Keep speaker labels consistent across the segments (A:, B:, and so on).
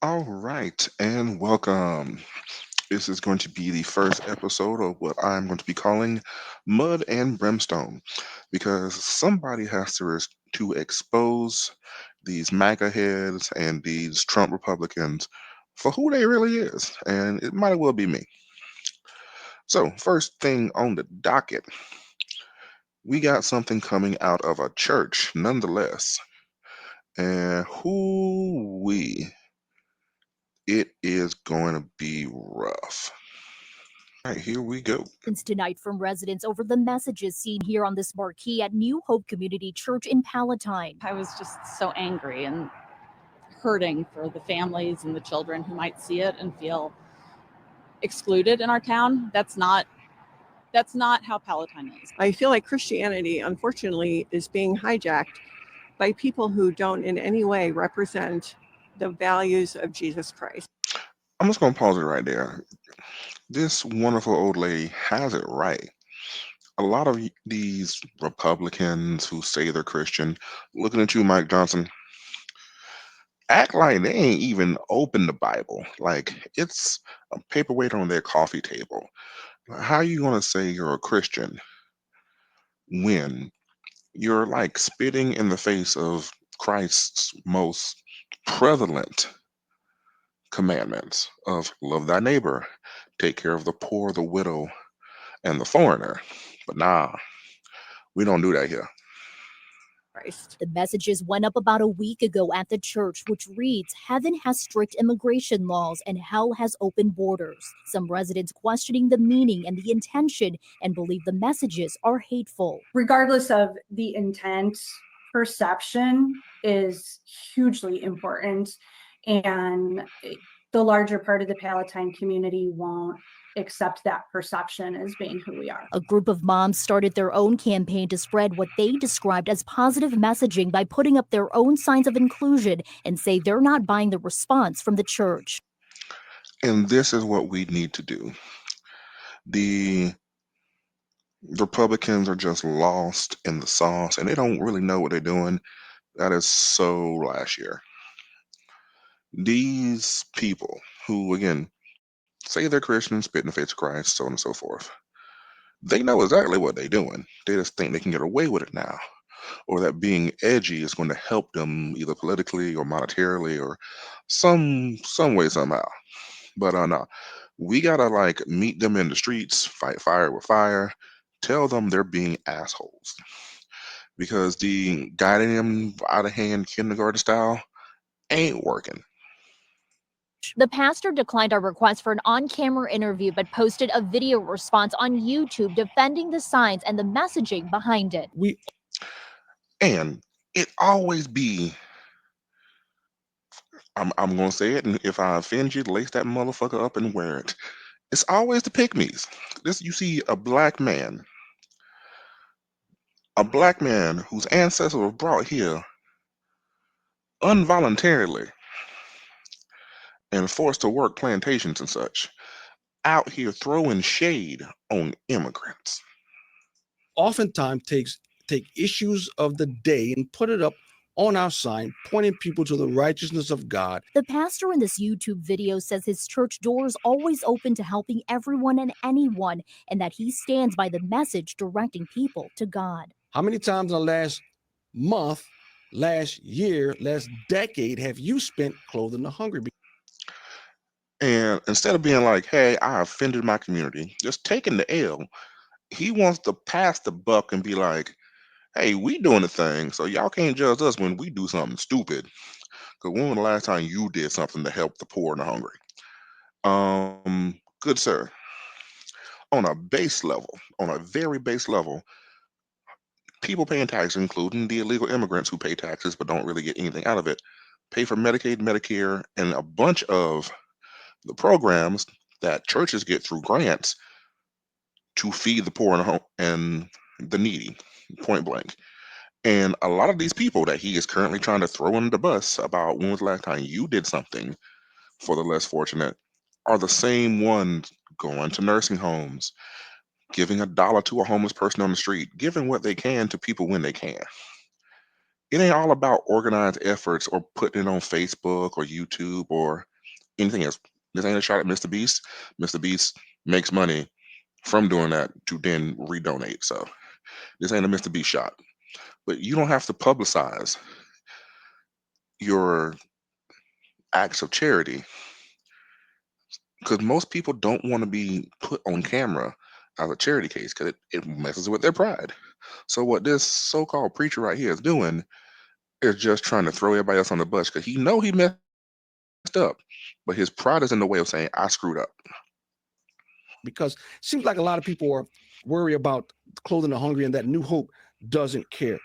A: All right, and welcome. This is going to be the first episode of what I'm going to be calling Mud and Brimstone, because somebody has to expose these MAGA heads and these Trump Republicans for who they really is, and it might as well be me. So, first thing on the docket, we got something coming out of a church, nonetheless, and who we it is going to be rough. All right, here we go.
B: Tonight from residents over the messages seen here on this marquee at New Hope Community Church in Palatine.
C: I was just so angry and hurting for the families and the children who might see it and feel excluded in our town. That's not how Palatine is.
D: I feel like Christianity, unfortunately, is being hijacked by people who don't in any way represent the values of Jesus Christ.
A: I'm just going to pause it right there. This wonderful old lady has it right. A lot of these Republicans who say they're Christian, looking at you, Mike Johnson, act like they ain't even opened the Bible. Like it's a paperweight on their coffee table. How are you going to say you're a Christian when you're like spitting in the face of Christ's most prevalent commandments of love thy neighbor, take care of the poor, the widow, and the foreigner? But nah, we don't do that here.
D: Christ.
B: The messages went up about a week ago at the church, which reads, "Heaven has strict immigration laws and hell has open borders." Some residents questioning the meaning and the intention and believe the messages are hateful.
E: Regardless of the intent, perception is hugely important. And the larger part of the Palatine community won't accept that perception as being who we are.
B: A group of moms started their own campaign to spread what they described as positive messaging by putting up their own signs of inclusion and say they're not buying the response from the church.
A: And this is what we need to do. The Republicans are just lost in the sauce and they don't really know what they're doing. That is so last year. These people who, again, say they're Christians, spit in the face of Christ, so on and so forth, they know exactly what they're doing. They just think they can get away with it now, or that being edgy is going to help them either politically or monetarily or some way somehow. But no, we gotta like meet them in the streets, fight fire with fire, tell them they're being assholes because the guiding them out of hand kindergarten style ain't working.
B: The pastor declined our request for an on-camera interview but posted a video response on YouTube defending the signs and the messaging behind it.
A: And it always be, I'm gonna say it, and if I offend you, lace that motherfucker up and wear it. It's always the pygmies. This you see a black man whose ancestors were brought here involuntarily and forced to work plantations and such, out here throwing shade on immigrants.
F: Oftentimes take issues of the day and put it up on our sign, pointing people to the righteousness of God.
B: The pastor in this YouTube video says his church door is always open to helping everyone and anyone, and that he stands by the message directing people to God.
F: How many times in the last month, last year, last decade have you spent clothing the hungry?
A: And instead of being like, hey, I offended my community, just taking the L, he wants to pass the buck and be like, hey, we doing the thing, so y'all can't judge us when we do something stupid. Because when was the last time you did something to help the poor and the hungry? Good sir, on a base level, on a very base level, people paying taxes, including the illegal immigrants who pay taxes but don't really get anything out of it, pay for Medicaid, Medicare, and a bunch of the programs that churches get through grants to feed the poor and the needy, point blank. And a lot of these people that he is currently trying to throw under the bus about when was the last time you did something for the less fortunate are the same ones going to nursing homes, giving $1 to a homeless person on the street, giving what they can to people when they can. It ain't all about organized efforts or putting it on Facebook or YouTube or anything else. This ain't a shot at Mr. Beast. Mr. Beast makes money from doing that to then redonate. So this ain't a Mr. Beast shot. But you don't have to publicize your acts of charity because most people don't want to be put on camera as a charity case because it messes with their pride. So what this so-called preacher right here is doing is just trying to throw everybody else on the bus because he messed up, but his pride is in the way of saying I screwed up.
F: because it seems like a lot of people are worried about clothing the hungry and that New Hope doesn't care.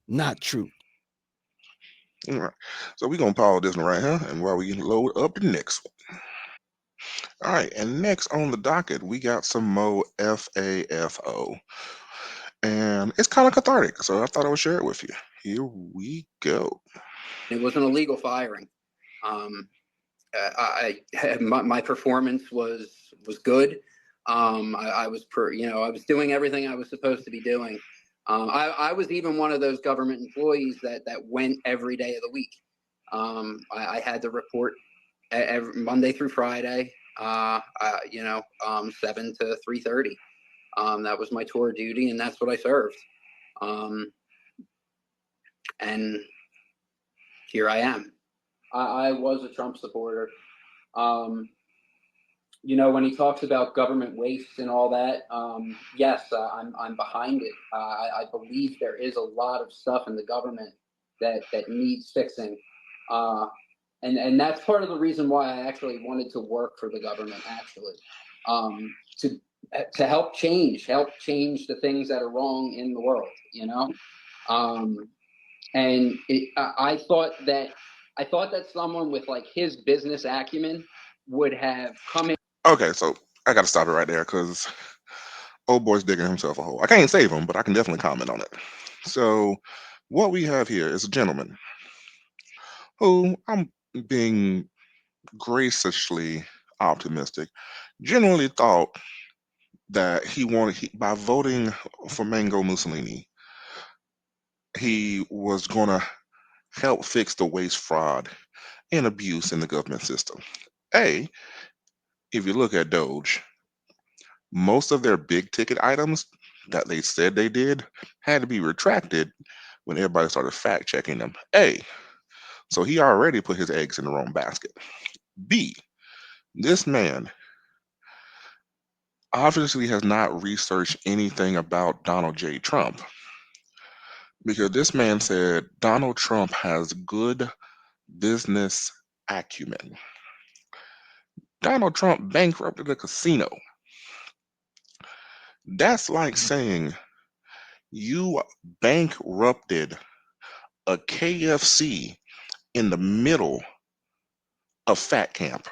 F: Not true.
A: All right. So we're gonna pause this one right here, and while we load up the next one. All right, and next on the docket, we got some more FAFO. And it's kind of cathartic, so I thought I would share it with you. Here we go.
G: It was an illegal firing. Um, my performance was good. I was I was doing everything I was supposed to be doing. I was even one of those government employees that went every day of the week. I had to report every Monday through Friday. 7 to 3:30. That was my tour duty, and that's what I served. And here I am. I was a Trump supporter. Um, when he talks about government waste and all that, yes, I'm behind it. I believe there is a lot of stuff in the government that needs fixing, and that's part of the reason why I actually wanted to work for the government. Actually, to help change the things that are wrong in the world. Um, and I thought that someone with like his business acumen would have come in.
A: Okay, so I got to stop it right there because old boy's digging himself a hole. I can't save him, but I can definitely comment on it. So, what we have here is a gentleman who I'm being graciously optimistic, generally thought that by voting for Mango Mussolini, he was going to help fix the waste, fraud, and abuse in the government system. A, if you look at Doge, most of their big ticket items that they said they did had to be retracted when everybody started fact checking them. A, so he already put his eggs in the wrong basket. B, this man obviously has not researched anything about Donald J. Trump because this man said Donald Trump has good business acumen. Donald Trump bankrupted a casino. That's like saying you bankrupted a KFC in the middle of fat camp.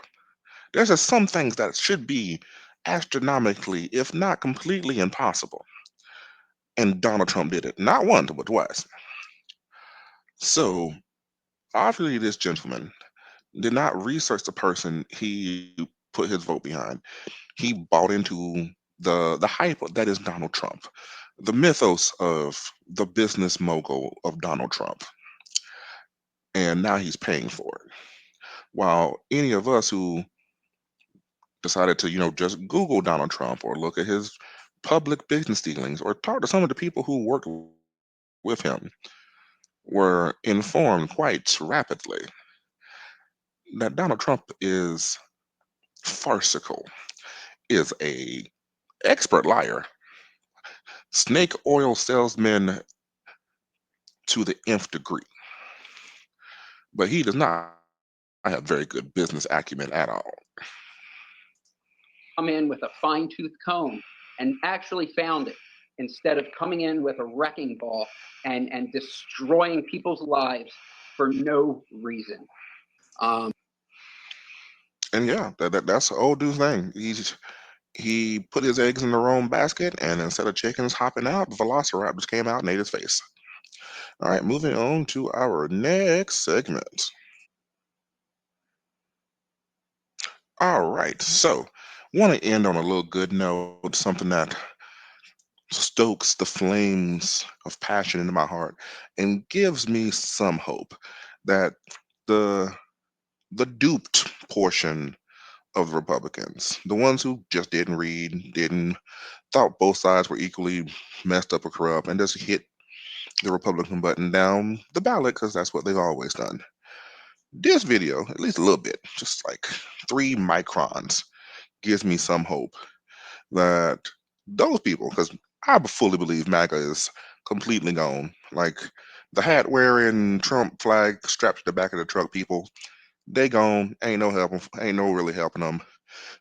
A: There's just some things that should be astronomically, if not completely impossible. And Donald Trump did it. Not once, but twice. So obviously this gentleman did not research the person he put his vote behind. He bought into the hype that is Donald Trump, the mythos of the business mogul of Donald Trump. And now he's paying for it. While any of us who decided to, just Google Donald Trump or look at his public business dealings or talk to some of the people who worked with him were informed quite rapidly that Donald Trump is farcical, is a expert liar, snake oil salesman to the nth degree. But he does not have very good business acumen at all.
G: Come in with a fine tooth comb and actually found it instead of coming in with a wrecking ball and destroying people's lives for no reason.
A: And yeah, that's the old dude's thing. He put his eggs in the wrong basket, and instead of chickens hopping out, velociraptors came out and ate his face. All right, moving on to our next segment. All right, so want to end on a little good note, something that stokes the flames of passion into my heart and gives me some hope that the the duped portion of the Republicans, the ones who just didn't read, didn't thought both sides were equally messed up or corrupt, and just hit the Republican button down the ballot because that's what they've always done. This video, at least a little bit, just like 3 microns, gives me some hope that those people, because I fully believe MAGA is completely gone. Like the hat wearing Trump flag strapped to the back of the truck people, they gone. Ain't no helping. Ain't no really helping them.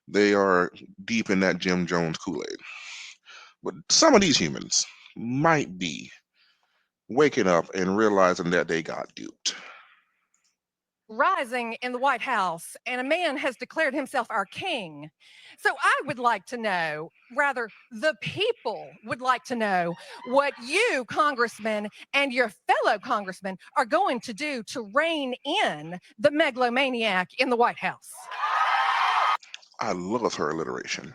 A: They are deep in that Jim Jones Kool Aid. But some of these humans might be waking up and realizing that they got duped.
H: Rising in the White House, and a man has declared himself our king. So I would like to know, rather, the people would like to know what you, congressmen, and your fellow congressmen are going to do to rein in the megalomaniac in the White House.
A: I love her alliteration.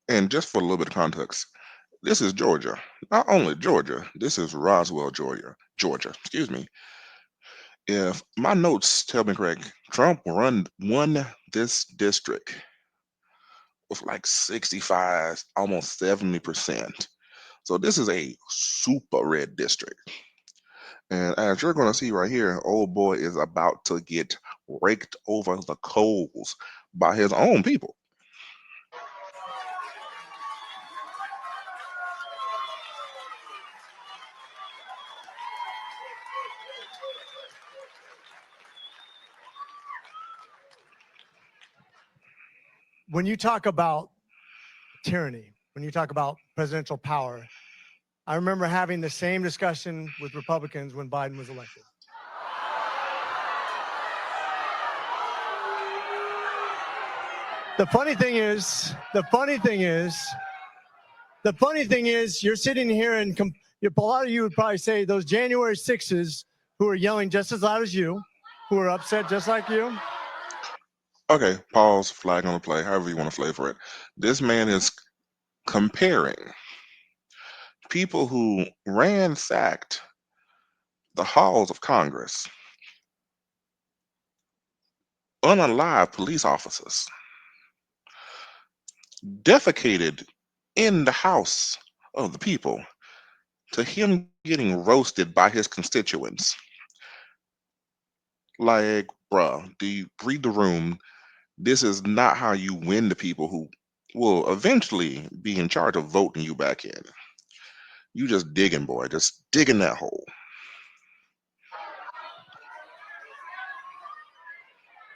A: And just for a little bit of context, this is Georgia. Not only Georgia, this is Roswell, Georgia. Georgia, excuse me. If my notes tell me correct, Trump won this district with like 65, almost 70%. So this is a super red district. And as you're going to see right here, old boy is about to get raked over the coals by his own people.
I: When you talk about tyranny, when you talk about presidential power, I remember having the same discussion with Republicans when Biden was elected. The funny thing is, you're sitting here and a lot of you would probably say those January 6s who are yelling just as loud as you, who are upset just like you.
A: Okay, pause, flag on the play, however you want to flavor it. This man is comparing people who ransacked the halls of Congress, unalive police officers, defecated in the house of the people, to him getting roasted by his constituents. Like, bruh, do you read the room? This is not how you win the people who will eventually be in charge of voting you back in. You just digging, boy, just digging that hole.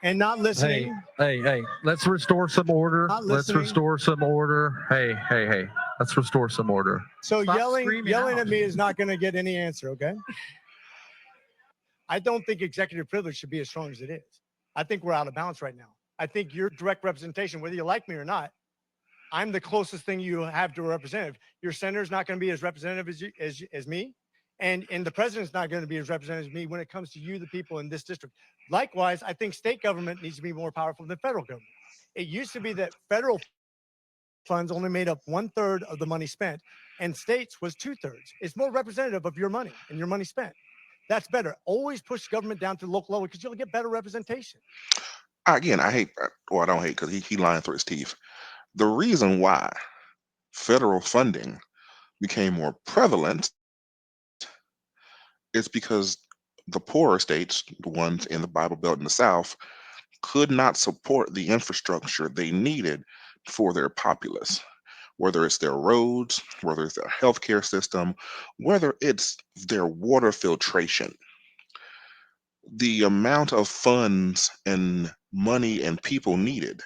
I: And not listening.
J: Hey, let's restore some order.
I: Not
J: Let's
I: listening.
J: restore some order. Hey, let's restore some order.
I: So
J: Stop
I: yelling
J: screaming out.
I: at me is not going to get any answer, okay? I don't think executive privilege should be as strong as it is. I think we're out of balance right now. I think your direct representation, whether you like me or not, I'm the closest thing you have to a representative. Your senator's not going to be as representative as me, and the president's not going to be as representative as me when it comes to you, the people in this district. Likewise, I think state government needs to be more powerful than federal government. It used to be that federal funds only made up 1/3 of the money spent, and states was 2/3. It's more representative of your money and your money spent. That's better. Always push government down to the local level because you'll get better representation.
A: Again, I hate, well, I don't hate because he lying through his teeth. The reason why federal funding became more prevalent is because the poorer states, the ones in the Bible Belt in the South, could not support the infrastructure they needed for their populace, whether it's their roads, whether it's their healthcare system, whether it's their water filtration. The amount of funds and money and people needed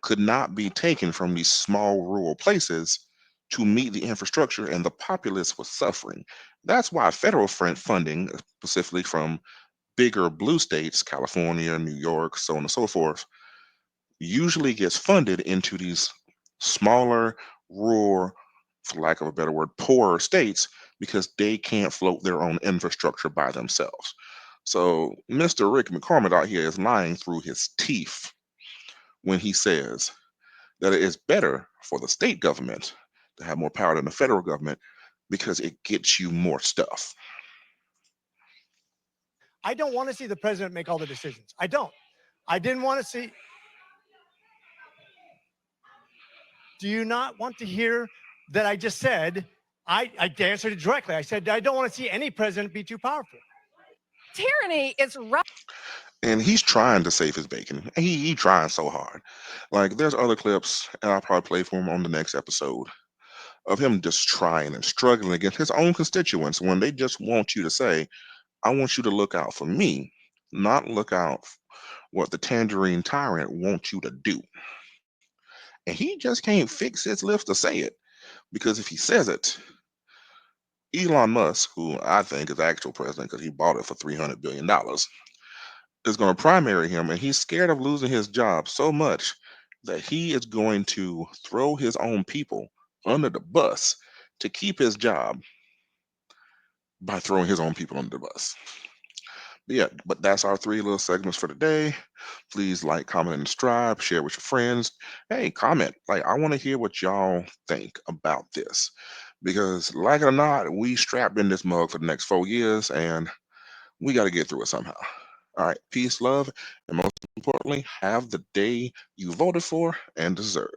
A: could not be taken from these small rural places to meet the infrastructure, and the populace was suffering. That's why federal funding, specifically from bigger blue states, California, New York, so on and so forth, usually gets funded into these smaller, rural, for lack of a better word, poorer states because they can't float their own infrastructure by themselves. So Mr. Rick McCormick out here is lying through his teeth when he says that it is better for the state government to have more power than the federal government because it gets you more stuff.
I: I don't want to see the president make all the decisions. I don't. I didn't want to see. Do you not want to hear that I just said? I answered it directly. I said, I don't want to see any president be too powerful.
H: Tyranny is right.
A: And he's trying to save his bacon. He trying so hard. Like there's other clips, and I'll probably play for him on the next episode of him just trying and struggling against his own constituents when they just want you to say, I want you to look out for me, not look out what the tangerine tyrant wants you to do. And he just can't fix his lips to say it because if he says it, Elon Musk, who I think is the actual president because he bought it for $300 billion, is going to primary him, and he's scared of losing his job so much that he is going to throw his own people under the bus to keep his job by throwing his own people under the bus. But yeah, but that's our three little segments for today. Please like, comment, and subscribe. Share with your friends. Hey, comment. Like, I want to hear what y'all think about this because, like it or not, we strapped in this mug for the next 4 years, and we got to get through it somehow. All right, peace, love, and most importantly, have the day you voted for and deserve.